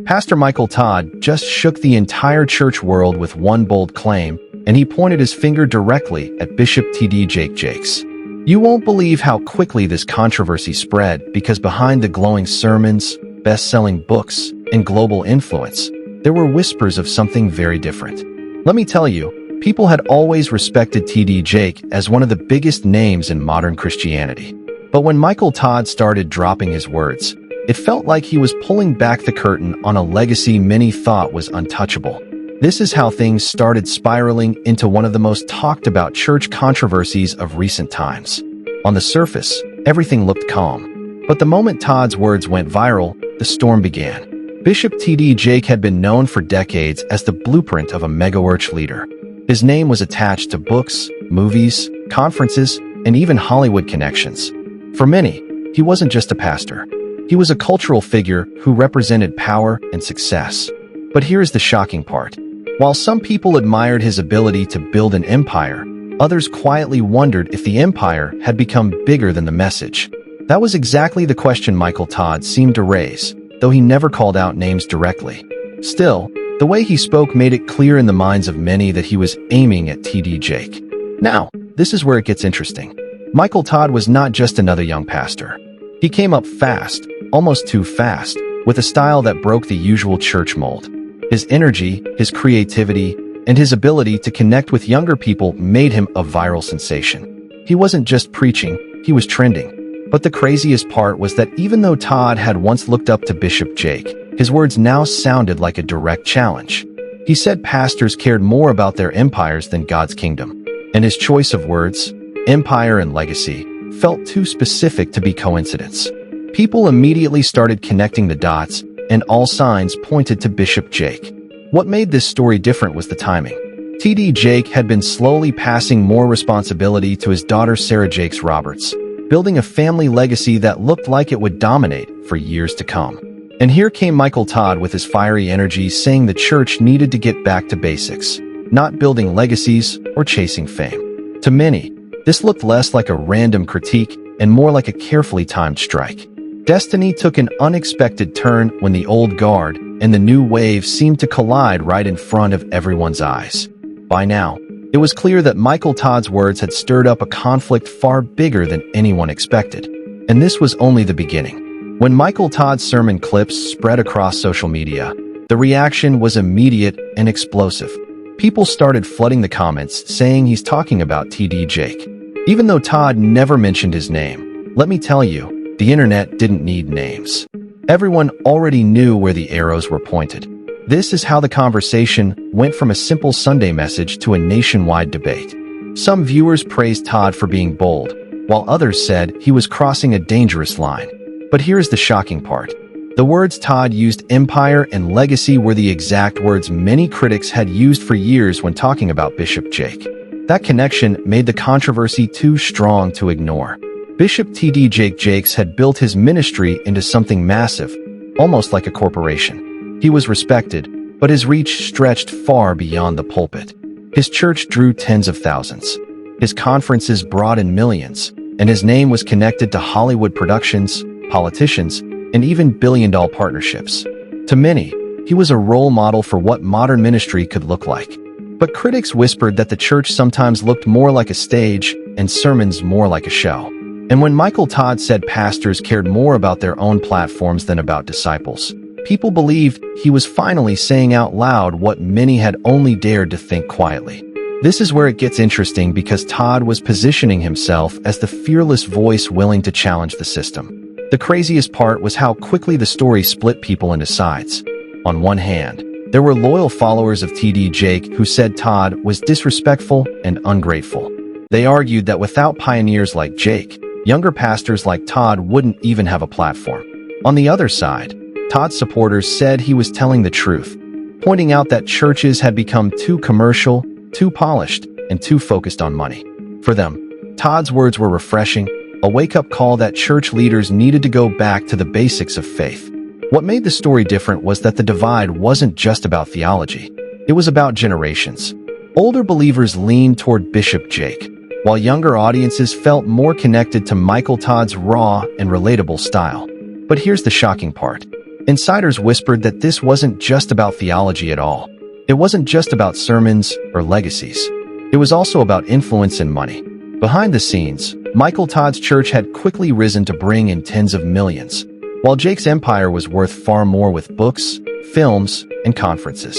Pastor Michael Todd just shook the entire church world with one bold claim, and he pointed his finger directly at Bishop T.D. Jakes. You won't believe how quickly this controversy spread, because behind the glowing sermons, best-selling books, and global influence, there were whispers of something very different. Let me tell you, people had always respected T.D. Jakes as one of the biggest names in modern Christianity. But when Michael Todd started dropping his words, it felt like he was pulling back the curtain on a legacy many thought was untouchable. This is how things started spiraling into one of the most talked about church controversies of recent times. On the surface, everything looked calm. But the moment Todd's words went viral, the storm began. Bishop T.D. Jakes had been known for decades as the blueprint of a megachurch leader. His name was attached to books, movies, conferences, and even Hollywood connections. For many, he wasn't just a pastor. He was a cultural figure who represented power and success. But here's the shocking part. While some people admired his ability to build an empire, others quietly wondered if the empire had become bigger than the message. That was exactly the question Michael Todd seemed to raise, though he never called out names directly. Still, the way he spoke made it clear in the minds of many that he was aiming at T.D. Jakes. Now, this is where it gets interesting. Michael Todd was not just another young pastor. He came up fast, almost too fast, with a style that broke the usual church mold. His energy, his creativity, and his ability to connect with younger people made him a viral sensation. He wasn't just preaching, he was trending. But the craziest part was that even though Todd had once looked up to Bishop Jakes, his words now sounded like a direct challenge. He said pastors cared more about their empires than God's kingdom. And his choice of words, empire and legacy, felt too specific to be coincidence. People immediately started connecting the dots, and all signs pointed to Bishop Jakes. What made this story different was the timing. T.D. Jakes had been slowly passing more responsibility to his daughter Sarah Jakes Roberts, building a family legacy that looked like it would dominate for years to come. And here came Michael Todd with his fiery energy, saying the church needed to get back to basics, not building legacies or chasing fame. To many, this looked less like a random critique and more like a carefully timed strike. Destiny took an unexpected turn when the old guard and the new wave seemed to collide right in front of everyone's eyes. By now, it was clear that Michael Todd's words had stirred up a conflict far bigger than anyone expected. And this was only the beginning. When Michael Todd's sermon clips spread across social media, the reaction was immediate and explosive. People started flooding the comments saying he's talking about T.D. Jakes. Even though Todd never mentioned his name, let me tell you, the internet didn't need names. Everyone already knew where the arrows were pointed. This is how the conversation went from a simple Sunday message to a nationwide debate. Some viewers praised Todd for being bold, while others said he was crossing a dangerous line. But here's the shocking part. The words Todd used, empire and legacy, were the exact words many critics had used for years when talking about Bishop Jakes. That connection made the controversy too strong to ignore. Bishop T.D. Jakes had built his ministry into something massive, almost like a corporation. He was respected, but his reach stretched far beyond the pulpit. His church drew tens of thousands. His conferences brought in millions, and his name was connected to Hollywood productions, politicians, and even billion-dollar partnerships. To many, he was a role model for what modern ministry could look like. But critics whispered that the church sometimes looked more like a stage and sermons more like a show. And when Michael Todd said pastors cared more about their own platforms than about disciples, people believed he was finally saying out loud what many had only dared to think quietly. This is where it gets interesting, because Todd was positioning himself as the fearless voice willing to challenge the system. The craziest part was how quickly the story split people into sides. On one hand, there were loyal followers of T.D. Jakes who said Todd was disrespectful and ungrateful. They argued that without pioneers like Jakes, younger pastors like Todd wouldn't even have a platform. On the other side, Todd's supporters said he was telling the truth, pointing out that churches had become too commercial, too polished, and too focused on money. For them, Todd's words were refreshing, a wake-up call that church leaders needed to go back to the basics of faith. What made the story different was that the divide wasn't just about theology. It was about generations. Older believers leaned toward Bishop Jakes, while younger audiences felt more connected to Michael Todd's raw and relatable style. But here's the shocking part. Insiders whispered that this wasn't just about theology at all. It wasn't just about sermons or legacies. It was also about influence and money. Behind the scenes, Michael Todd's church had quickly risen to bring in tens of millions, while Jake's empire was worth far more with books, films, and conferences.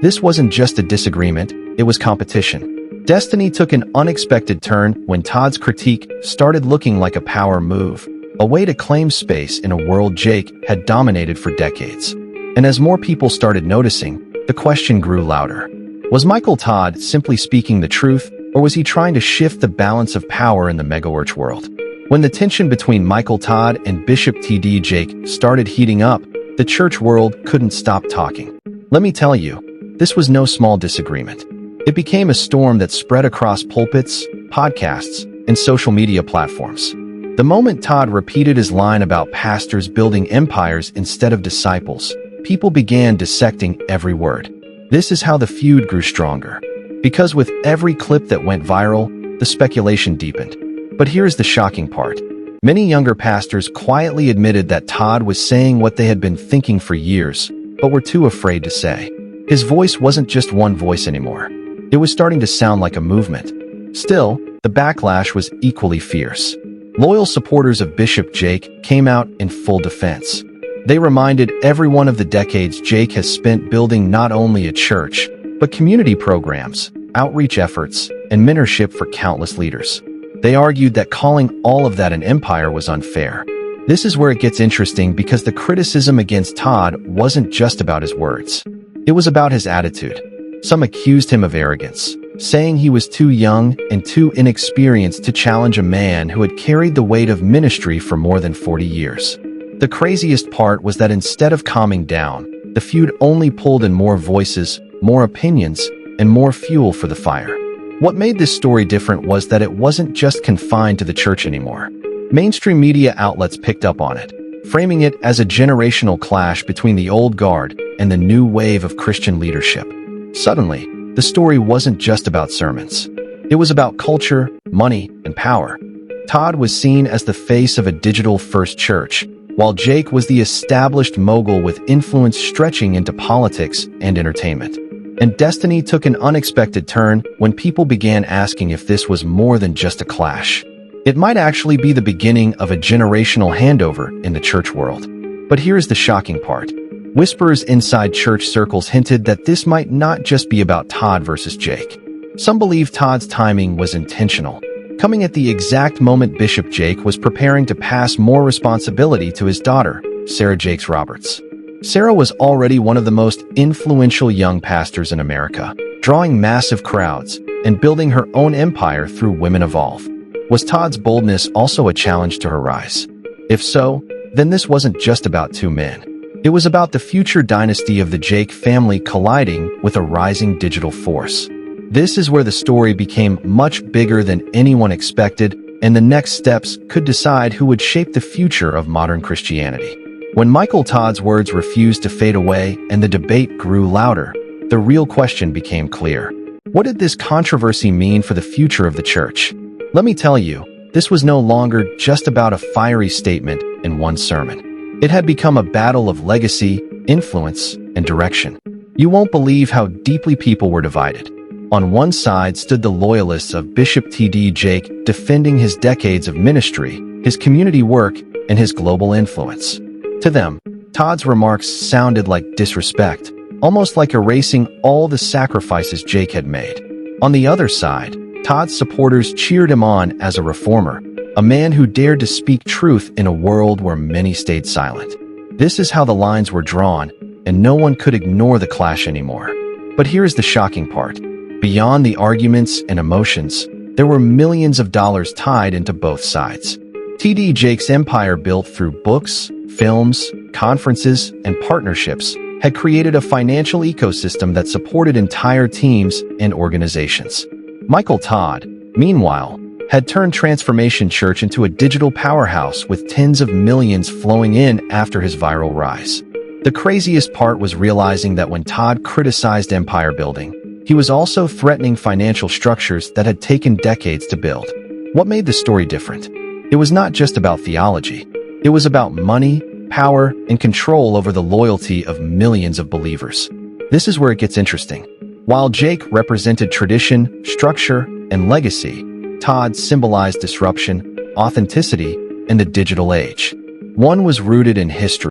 This wasn't just a disagreement, it was competition. Destiny took an unexpected turn when Todd's critique started looking like a power move, a way to claim space in a world Jake had dominated for decades. And as more people started noticing, the question grew louder. Was Michael Todd simply speaking the truth, or was he trying to shift the balance of power in the megachurch world? When the tension between Michael Todd and Bishop T.D. Jake started heating up, the church world couldn't stop talking. Let me tell you, this was no small disagreement. It became a storm that spread across pulpits, podcasts, and social media platforms. The moment Todd repeated his line about pastors building empires instead of disciples, people began dissecting every word. This is how the feud grew stronger. Because with every clip that went viral, the speculation deepened. But here's the shocking part. Many younger pastors quietly admitted that Todd was saying what they had been thinking for years, but were too afraid to say. His voice wasn't just one voice anymore. It was starting to sound like a movement. Still, the backlash was equally fierce. Loyal supporters of Bishop Jake came out in full defense. They reminded everyone of the decades Jake has spent building not only a church, but community programs, outreach efforts, and mentorship for countless leaders. They argued that calling all of that an empire was unfair. This is where it gets interesting because the criticism against Todd wasn't just about his words. It was about his attitude. Some accused him of arrogance, saying he was too young and too inexperienced to challenge a man who had carried the weight of ministry for more than 40 years. The craziest part was that instead of calming down, the feud only pulled in more voices, more opinions, and more fuel for the fire. What made this story different was that it wasn't just confined to the church anymore. Mainstream media outlets picked up on it, framing it as a generational clash between the old guard and the new wave of Christian leadership. Suddenly, the story wasn't just about sermons. It was about culture, money, and power. Todd was seen as the face of a digital-first church, while Jake was the established mogul with influence stretching into politics and entertainment. And destiny took an unexpected turn when people began asking if this was more than just a clash. It might actually be the beginning of a generational handover in the church world. But here's the shocking part. Whispers inside church circles hinted that this might not just be about Todd versus Jake. Some believe Todd's timing was intentional, coming at the exact moment Bishop Jake was preparing to pass more responsibility to his daughter, Sarah Jakes Roberts. Sarah was already one of the most influential young pastors in America, drawing massive crowds and building her own empire through Women Evolve. Was Todd's boldness also a challenge to her rise? If so, then this wasn't just about two men. It was about the future dynasty of the Jake family colliding with a rising digital force. This is where the story became much bigger than anyone expected, and the next steps could decide who would shape the future of modern Christianity. When Michael Todd's words refused to fade away and the debate grew louder, the real question became clear. What did this controversy mean for the future of the church? Let me tell you, this was no longer just about a fiery statement in one sermon. It had become a battle of legacy, influence, and direction. You won't believe how deeply people were divided. On one side stood the loyalists of Bishop T.D. Jake, defending his decades of ministry, his community work, and his global influence. To them, Todd's remarks sounded like disrespect, almost like erasing all the sacrifices Jake had made. On the other side, Todd's supporters cheered him on as a reformer, a man who dared to speak truth in a world where many stayed silent. This is how the lines were drawn, and no one could ignore the clash anymore. But here's the shocking part. Beyond the arguments and emotions, there were millions of dollars tied into both sides. T.D. Jake's empire, built through books, films, conferences, and partnerships, had created a financial ecosystem that supported entire teams and organizations. Michael Todd, meanwhile, had turned Transformation Church into a digital powerhouse with tens of millions flowing in after his viral rise. The craziest part was realizing that when Todd criticized empire building, he was also threatening financial structures that had taken decades to build. What made the story different? It was not just about theology. It was about money, power, and control over the loyalty of millions of believers. This is where it gets interesting. While Jake represented tradition, structure, and legacy, Todd symbolized disruption, authenticity, and the digital age. One was rooted in history,